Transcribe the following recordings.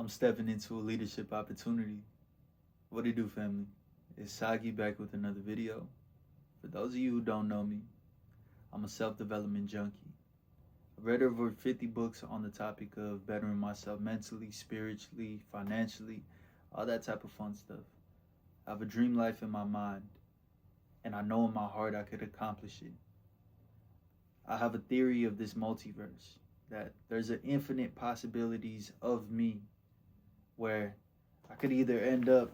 I'm stepping into a leadership opportunity. What it do, family? It's Sagi back with another video. For those of you who don't know me, I'm a self-development junkie. I've read over 50 books on the topic of bettering myself mentally, spiritually, financially, all that type of fun stuff. I have a dream life in my mind, and I know in my heart I could accomplish it. I have a theory of this multiverse, that there's an infinite possibilities of me where I could either end up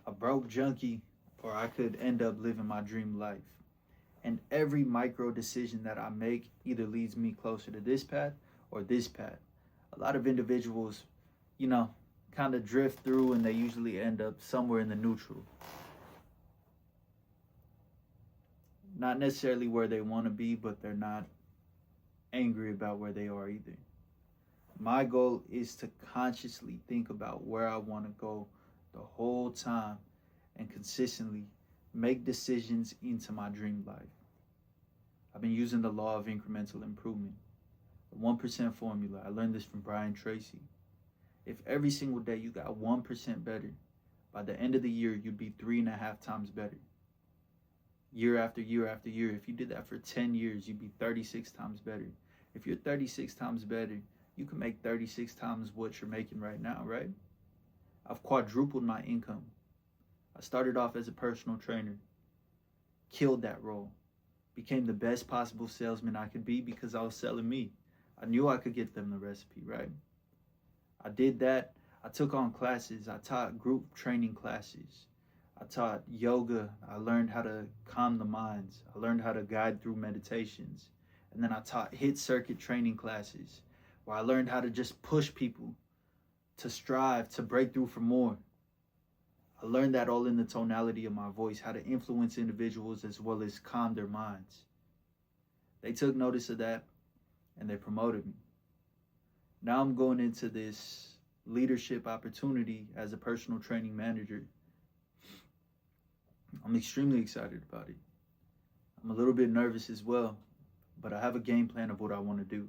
a broke junkie or I could end up living my dream life. And every micro decision that I make either leads me closer to this path or this path. A lot of individuals, kind of drift through and they usually end up somewhere in the neutral. Not necessarily where they want to be, but they're not angry about where they are either. My goal is to consciously think about where I want to go the whole time and consistently make decisions into my dream life. I've been using the law of incremental improvement, the 1% formula. I learned this from Brian Tracy. If every single day you got 1% better, by the end of the year, you'd be 3.5 times better. Year after year after year, if you did that for 10 years, you'd be 36 times better. If you're 36 times better, you can make 36 times what you're making right now, right? I've quadrupled my income. I started off as a personal trainer, killed that role, became the best possible salesman I could be because I was selling me. I knew I could get them the recipe, right? I did that. I took on classes. I taught group training classes. I taught yoga. I learned how to calm the minds. I learned how to guide through meditations. And then I taught hit circuit training classes where I learned how to just push people to strive, to break through for more. I learned that all in the tonality of my voice, how to influence individuals as well as calm their minds. They took notice of that and they promoted me. Now I'm going into this leadership opportunity as a personal training manager. I'm extremely excited about it. I'm a little bit nervous as well, but I have a game plan of what I want to do.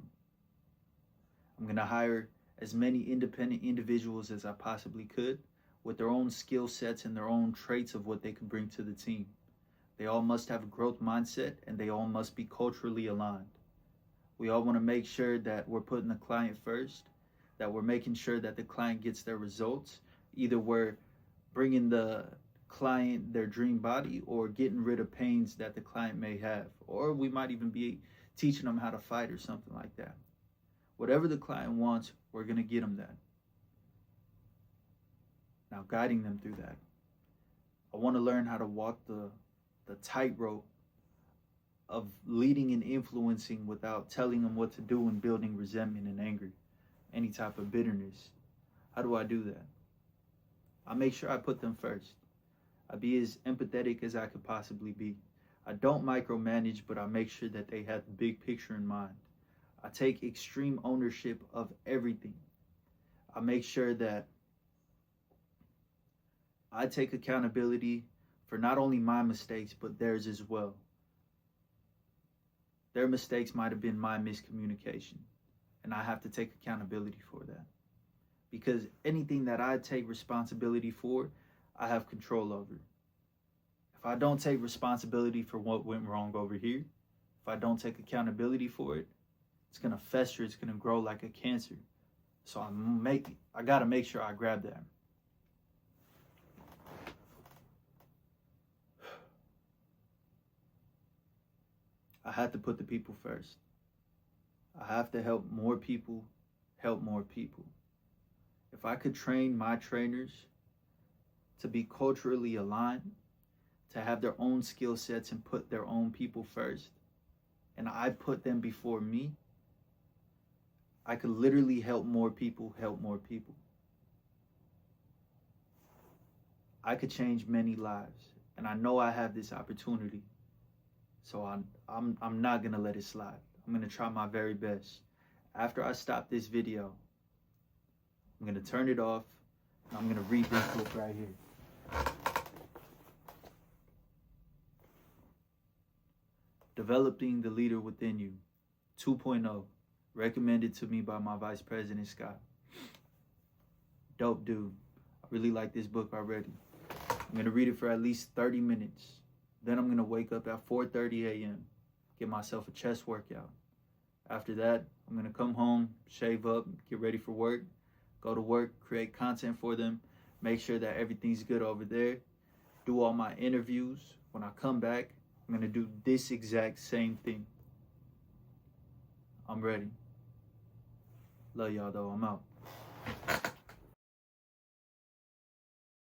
I'm going to hire as many independent individuals as I possibly could with their own skill sets and their own traits of what they can bring to the team. They all must have a growth mindset and they all must be culturally aligned. We all want to make sure that we're putting the client first, that we're making sure that the client gets their results. Either we're bringing the client their dream body or getting rid of pains that the client may have. Or we might even be teaching them how to fight or something like that. Whatever the client wants, we're going to get them that. Now, guiding them through that. I want to learn how to walk the tightrope of leading and influencing without telling them what to do and building resentment and anger, any type of bitterness. How do I do that? I make sure I put them first. I be as empathetic as I could possibly be. I don't micromanage, but I make sure that they have the big picture in mind. I take extreme ownership of everything. I make sure that I take accountability for not only my mistakes, but theirs as well. Their mistakes might have been my miscommunication, and I have to take accountability for that. Because anything that I take responsibility for, I have control over. If I don't take responsibility for what went wrong over here, if I don't take accountability for it, it's going to fester, it's going to grow like a cancer. So I got to make sure I grab that. I have to put the people first. I have to help more people. If I could train my trainers to be culturally aligned, to have their own skill sets and put their own people first, and I put them before me, I could literally help more people. I could change many lives, and I know I have this opportunity. So I'm not gonna let it slide. I'm gonna try my very best. After I stop this video, I'm gonna turn it off, and I'm gonna read this book right here. Developing the Leader Within You, 2.0, recommended to me by my Vice President, Scott. Dope dude. I really like this book already. I'm going to read it for at least 30 minutes. Then I'm going to wake up at 4:30 a.m., get myself a chest workout. After that, I'm going to come home, shave up, get ready for work, go to work, create content for them, make sure that everything's good over there, do all my interviews. When I come back, I'm going to do this exact same thing. I'm ready. Love y'all though. I'm out.